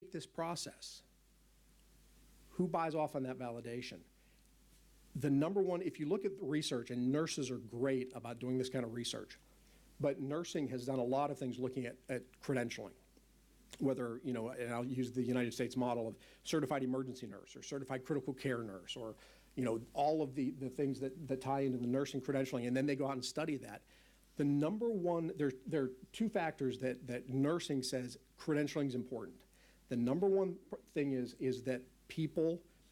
take this process, who buys off on that validation? The number one, if you look at the research, and nurses are great about doing this kind of research, but nursing has done a lot of things looking at credentialing. Whether, and I'll use the United States model of certified emergency nurse or certified critical care nurse, or, all of the things that tie into the nursing credentialing, and then they go out and study that. The number one, there are two factors that nursing says credentialing is important. The number one thing is that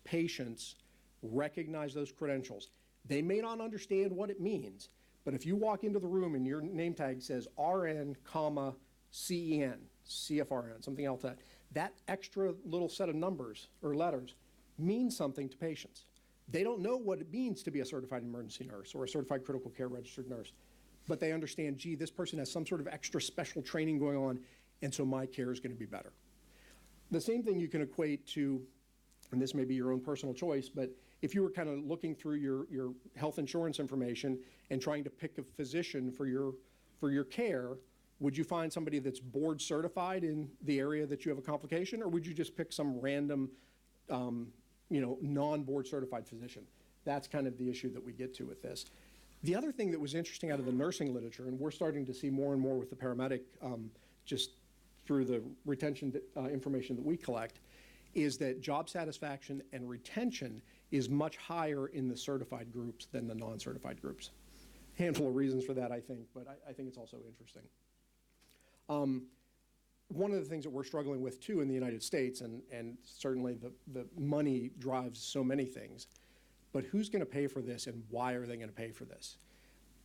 patients recognize those credentials. They may not understand what it means, but if you walk into the room and your name tag says RN, CEN, CFRN, something else, that extra little set of numbers or letters means something to patients. They don't know what it means to be a certified emergency nurse or a certified critical care registered nurse, but they understand, gee, this person has some sort of extra special training going on, and so my care is going to be better. The same thing you can equate to, and this may be your own personal choice, but if you were kind of looking through your health insurance information and trying to pick a physician for your care, would you find somebody that's board certified in the area that you have a complication, or would you just pick some random, non-board certified physician? That's kind of the issue that we get to with this. The other thing that was interesting out of the nursing literature, and we're starting to see more and more with the paramedic, just through the retention information that we collect, is that job satisfaction and retention is much higher in the certified groups than the non-certified groups. Handful of reasons for that, I think, but I think it's also interesting. One of the things that we're struggling with too in the United States, and certainly the money drives so many things, but who's going to pay for this and why are they going to pay for this?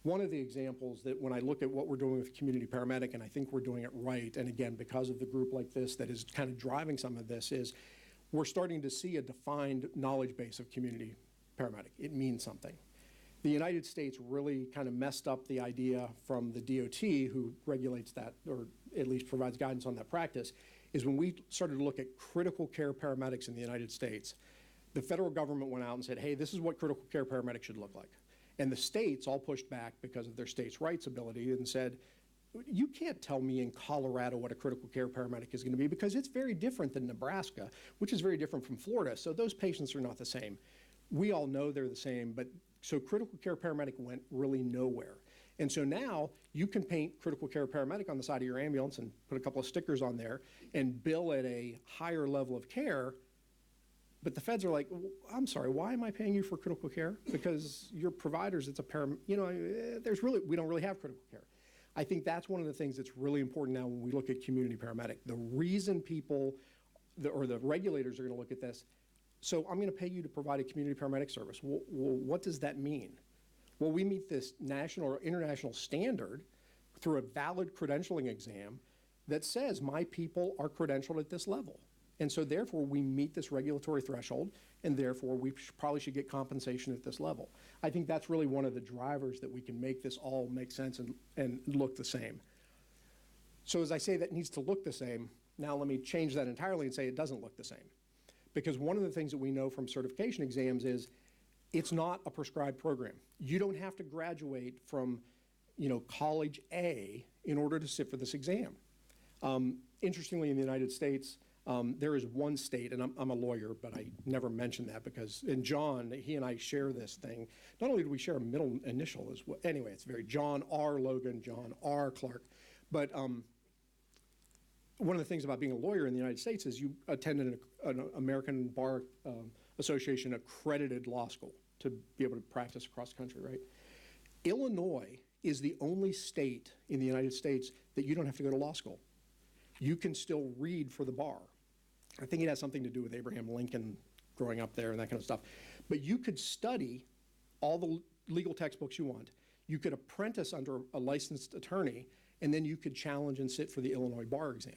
One of the examples that when I look at what we're doing with community paramedic, and I think we're doing it right, and again, because of the group like this that is kind of driving some of this, is we're starting to see a defined knowledge base of community paramedic. It means something. The United States really kind of messed up the idea from the DOT, who regulates that, or at least provides guidance on that practice, is when we started to look at critical care paramedics in the United States, the federal government went out and said, hey, this is what critical care paramedics should look like. And the states all pushed back because of their states' rights ability and said, you can't tell me in Colorado what a critical care paramedic is going to be, because it's very different than Nebraska, which is very different from Florida. So those patients are not the same. We all know they're the same, but so critical care paramedic went really nowhere. And so now you can paint critical care paramedic on the side of your ambulance and put a couple of stickers on there and bill at a higher level of care. But the feds are like, I'm sorry, why am I paying you for critical care? Because your providers, it's a we don't really have critical care. I think that's one of the things that's really important now when we look at community paramedic. The reason people, or the regulators are going to look at this, so I'm going to pay you to provide a community paramedic service. Well, what does that mean? Well, we meet this national or international standard through a valid credentialing exam that says my people are credentialed at this level. And so therefore we meet this regulatory threshold, and therefore we probably should get compensation at this level. I think that's really one of the drivers that we can make this all make sense and look the same. So as I say that needs to look the same, now let me change that entirely and say it doesn't look the same. Because one of the things that we know from certification exams is it's not a prescribed program. You don't have to graduate from college A in order to sit for this exam. Interestingly, in the United States, there is one state, and I'm a lawyer, but I never mention that because, and John, he and I share this thing. Not only do we share a middle initial as well, anyway, it's very John R. Logan, John R. Clark. But one of the things about being a lawyer in the United States is you attend an American Bar Association accredited law school to be able to practice across the country, right? Illinois is the only state in the United States that you don't have to go to law school. You can still read for the bar. I think it has something to do with Abraham Lincoln growing up there and that kind of stuff. But you could study all the legal textbooks you want. You could apprentice under a licensed attorney, and then you could challenge and sit for the Illinois bar exam.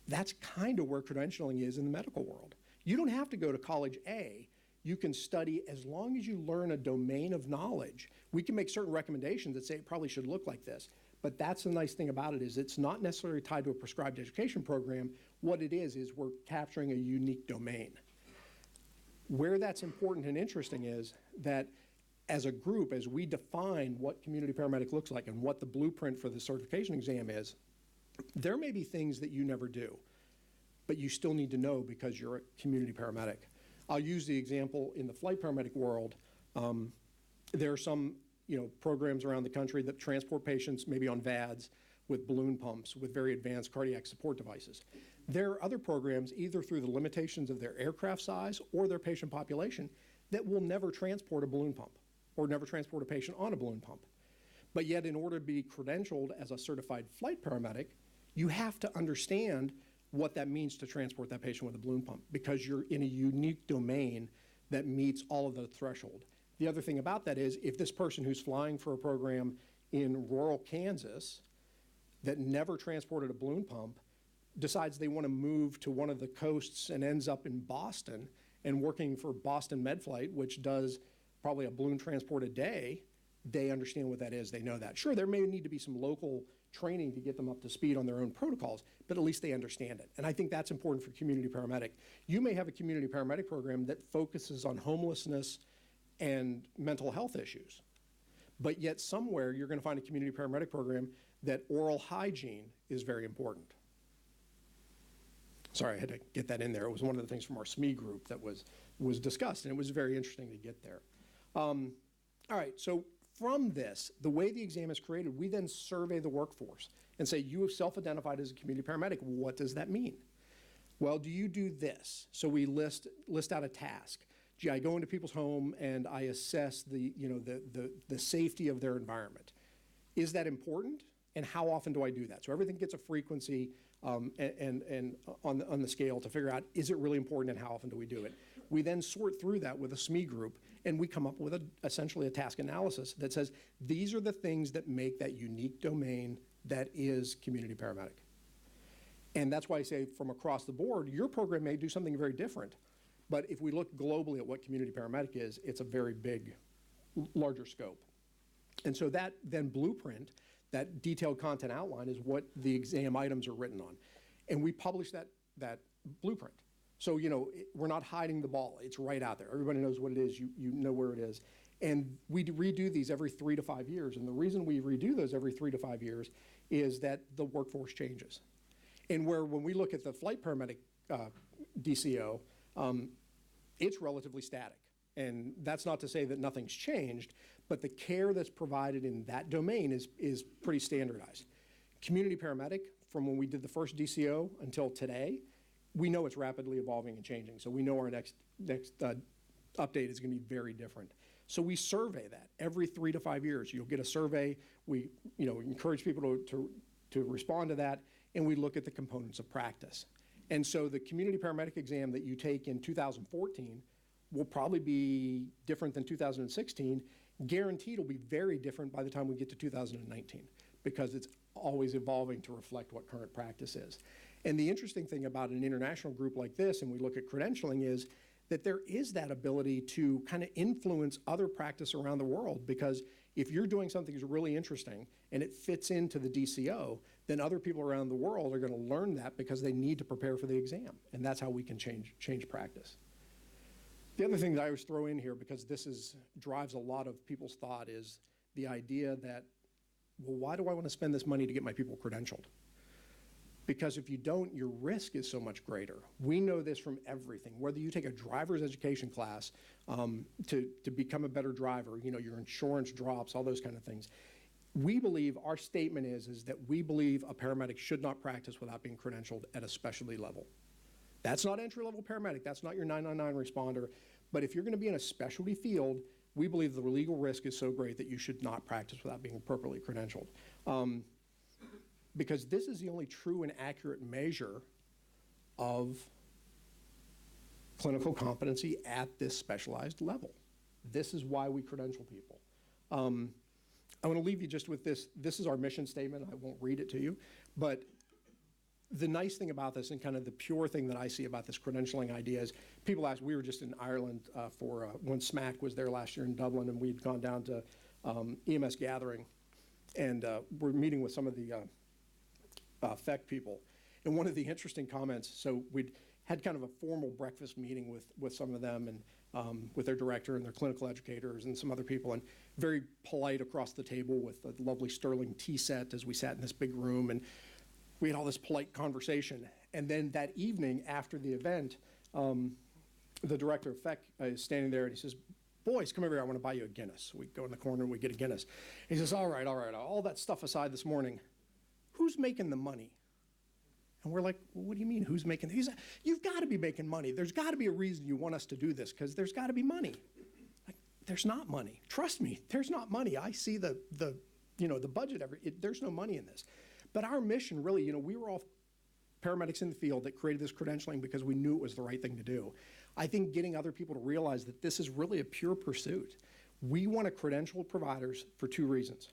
That's kind of where credentialing is in the medical world. You don't have to go to college A. You can study as long as you learn a domain of knowledge. We can make certain recommendations that say it probably should look like this. But that's the nice thing about it, is it's not necessarily tied to a prescribed education program. What it is we're capturing a unique domain. Where that's important and interesting is that as a group, as we define what community paramedic looks like and what the blueprint for the certification exam is, there may be things that you never do. but you still need to know because you're a community paramedic. I'll use the example in the flight paramedic world. There are some programs around the country that transport patients maybe on VADs with balloon pumps, with very advanced cardiac support devices. There are other programs, either through the limitations of their aircraft size or their patient population, that will never transport a balloon pump or never transport a patient on a balloon pump. But yet, in order to be credentialed as a certified flight paramedic, you have to understand what that means to transport that patient with a balloon pump, because you're in a unique domain that meets all of the threshold. The other thing about that is, if this person who's flying for a program in rural Kansas that never transported a balloon pump decides they want to move to one of the coasts and ends up in Boston and working for Boston MedFlight, which does probably a balloon transport a day, they understand what that is, they know that. Sure, there may need to be some local training to get them up to speed on their own protocols, but at least they understand it. And I think that's important for community paramedic. You may have a community paramedic program that focuses on homelessness and mental health issues, but yet somewhere you're going to find a community paramedic program that oral hygiene is very important. Sorry, I had to get that in there. It was one of the things from our SME group that was discussed, and it was very interesting to get there. All right, so from this, the way the exam is created, we then survey the workforce and say, you have self-identified as a community paramedic. What does that mean? Well, do you do this? So we list out a task. Gee, I go into people's home and I assess the safety of their environment. Is that important? And how often do I do that? So everything gets a frequency and on the scale to figure out, is it really important and how often do we do it? We then sort through that with a SME group, and we come up with essentially a task analysis that says, these are the things that make that unique domain that is community paramedic. And that's why I say from across the board, your program may do something very different. But if we look globally at what community paramedic is, it's a very big, larger scope. And so that then blueprint, that detailed content outline, is what the exam items are written on. And we publish that blueprint. So, we're not hiding the ball. It's right out there. Everybody knows what it is. You know where it is. And we redo these every 3 to 5 years. And the reason we redo those every 3 to 5 years is that the workforce changes. And when we look at the flight paramedic DCO, it's relatively static. And that's not to say that nothing's changed, but the care that's provided in that domain is pretty standardized. Community paramedic, from when we did the first DCO until today, we know it's rapidly evolving and changing. So we know our next update is going to be very different. So we survey that every 3 to 5 years. You'll get a survey. We encourage people to respond to that, and we look at the components of practice. And so the community paramedic exam that you take in 2014 will probably be different than 2016. Guaranteed it'll be very different by the time we get to 2019, because it's always evolving to reflect what current practice is. And the interesting thing about an international group like this, and we look at credentialing, is that there is that ability to kind of influence other practice around the world, because if you're doing something that's really interesting and it fits into the DCO, then other people around the world are going to learn that because they need to prepare for the exam. And that's how we can change practice. The other thing that I always throw in here, because this drives a lot of people's thought, is the idea that, well, why do I want to spend this money to get my people credentialed? Because if you don't, your risk is so much greater. We know this from everything. Whether you take a driver's education class to become a better driver, your insurance drops, all those kind of things. We believe, our statement is that we believe a paramedic should not practice without being credentialed at a specialty level. That's not entry-level paramedic. That's not your 999 responder. But if you're going to be in a specialty field, we believe the legal risk is so great that you should not practice without being appropriately credentialed. Because this is the only true and accurate measure of clinical competency at this specialized level. This is why we credential people. I want to leave you just with this. This is our mission statement. I won't read it to you. But the nice thing about this, and kind of the pure thing that I see about this credentialing idea, is people ask, we were just in Ireland for when SMAC was there last year in Dublin, and we'd gone down to EMS gathering, and we're meeting with some of the FEC people. And one of the interesting comments, so we'd had kind of a formal breakfast meeting with some of them, and with their director and their clinical educators and some other people, and very polite across the table with a lovely Sterling tea set as we sat in this big room, and we had all this polite conversation. And then that evening after the event, the director of FEC is standing there and he says, boys, come over here, I want to buy you a Guinness. We go in the corner and we get a Guinness. He says, all right, all that stuff aside this morning, who's making the money? And we're like, well, what do you mean, who's making? He's like, you've got to be making money. There's got to be a reason you want us to do this, because there's got to be money. Like, there's not money. Trust me, there's not money. I see the budget there's no money in this. But our mission really, we were all paramedics in the field that created this credentialing because we knew it was the right thing to do. I think getting other people to realize that this is really a pure pursuit. We want to credential providers for two reasons.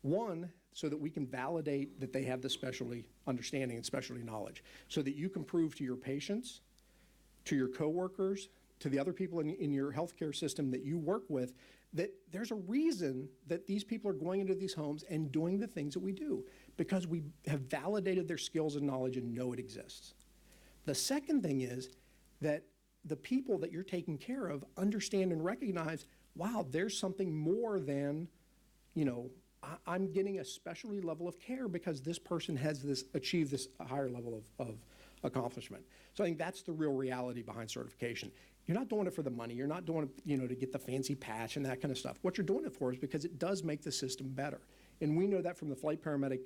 One, so that we can validate that they have the specialty understanding and specialty knowledge, so that you can prove to your patients, to your coworkers, to the other people in your healthcare system that you work with, that there's a reason that these people are going into these homes and doing the things that we do, because we have validated their skills and knowledge and know it exists. The second thing is that the people that you're taking care of understand and recognize, wow, there's something more than, I'm getting a specialty level of care because this person has achieved this higher level of accomplishment. So I think that's the real reality behind certification. You're not doing it for the money. You're not doing it, to get the fancy patch and that kind of stuff. What you're doing it for is because it does make the system better. And we know that from the flight paramedic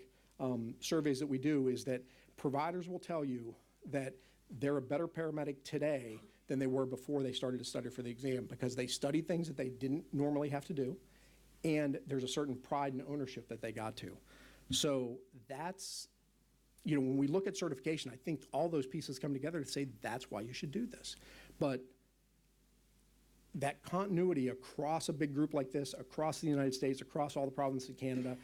surveys that we do, is that providers will tell you that they're a better paramedic today than they were before they started to study for the exam, because they studied things that they didn't normally have to do, and there's a certain pride and ownership that they got to. So that's, when we look at certification, I think all those pieces come together to say that's why you should do this. But that continuity across a big group like this, across the United States, across all the provinces of Canada,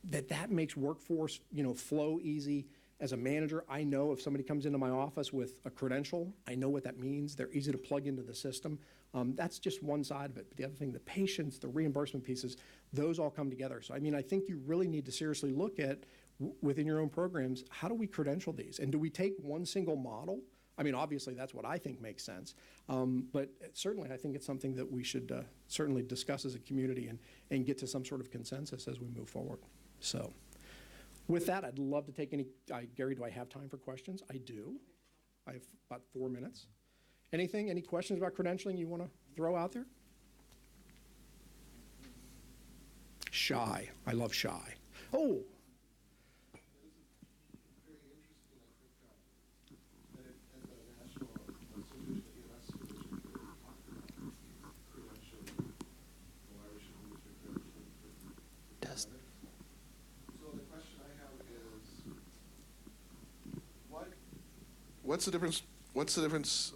that makes workforce, flow easy. As a manager, I know if somebody comes into my office with a credential, I know what that means. They're easy to plug into the system. That's just one side of it. But the other thing, the patients, the reimbursement pieces, those all come together. So, I think you really need to seriously look at, within your own programs, how do we credential these? And do we take one single model? Obviously, that's what I think makes sense. But certainly, I think it's something that we should certainly discuss as a community and get to some sort of consensus as we move forward. So, with that, I'd love to take any, Gary, do I have time for questions? I do. I have about 4 minutes. Any questions about credentialing you want to throw out there? Shy. I love shy. Oh. What's the difference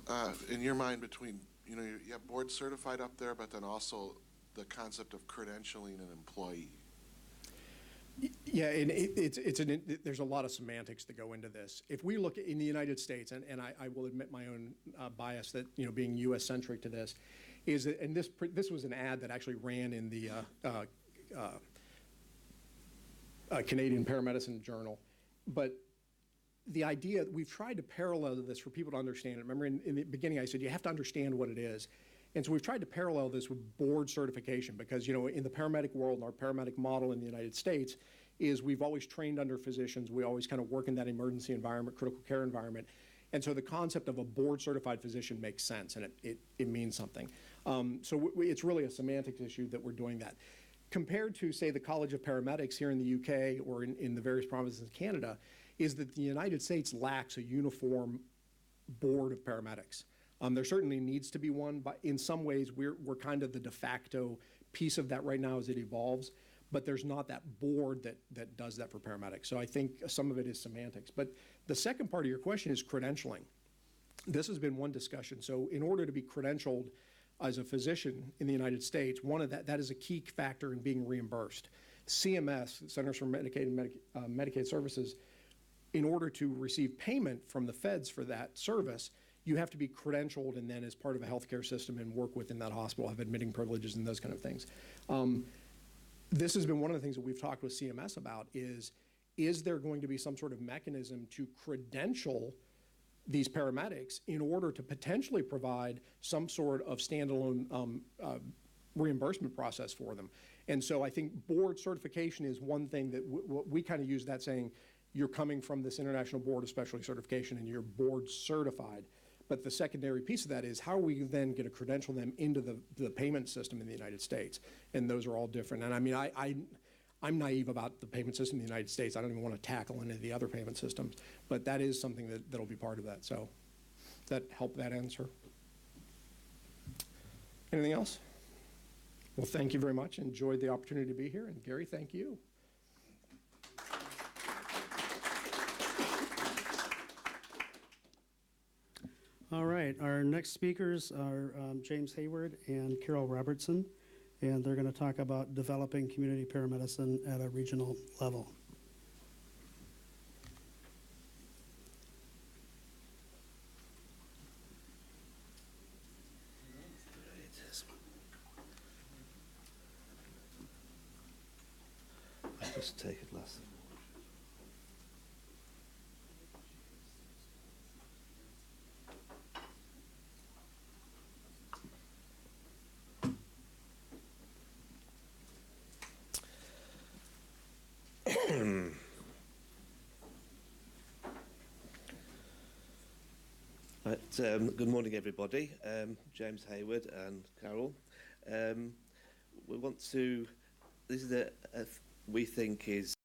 in your mind between, you have board certified up there, but then also the concept of credentialing an employee? Yeah, and there's a lot of semantics that go into this. If we look in the United States, and I will admit my own bias that, being U.S. centric to this, is that, and this was an ad that actually ran in the Canadian Paramedicine Journal, but the idea, we've tried to parallel this for people to understand it. Remember in the beginning I said you have to understand what it is. And so we've tried to parallel this with board certification because, in the paramedic world and our paramedic model in the United States is we've always trained under physicians. We always kind of work in that emergency environment, critical care environment. And so the concept of a board certified physician makes sense and it means something. So it's really a semantics issue that we're doing that. Compared to, say, the College of Paramedics here in the UK or in the various provinces of Canada, is that the United States lacks a uniform board of paramedics. There certainly needs to be one, but in some ways we're kind of the de facto piece of that right now as it evolves, but there's not that board that does that for paramedics. So I think some of it is semantics. But the second part of your question is credentialing. This has been one discussion. So in order to be credentialed as a physician in the United States, one of that is a key factor in being reimbursed. CMS, Centers for Medicaid and Medicaid Services, in order to receive payment from the feds for that service, you have to be credentialed and then as part of a healthcare system and work within that hospital, have admitting privileges and those kind of things. This has been one of the things that we've talked with CMS about is there going to be some sort of mechanism to credential these paramedics in order to potentially provide some sort of standalone reimbursement process for them. And so I think board certification is one thing that we kind of use that saying, you're coming from this International Board of Specialty Certification and you're board certified. But the secondary piece of that is how are we then going to credential them into the payment system in the United States? And those are all different. And I mean, I'm naive about the payment system in the United States. I don't even want to tackle any of the other payment systems, but that is something that'll be part of that. So that help that answer? Anything else? Well, thank you very much. Enjoyed the opportunity to be here. And Gary, thank you. All right, our next speakers are James Hayward and Carol Robertson, and they're going to talk about developing community paramedicine at a regional level. I'll just take it last. Right, good morning, everybody. James Hayward and Carol. We want to. This is we think is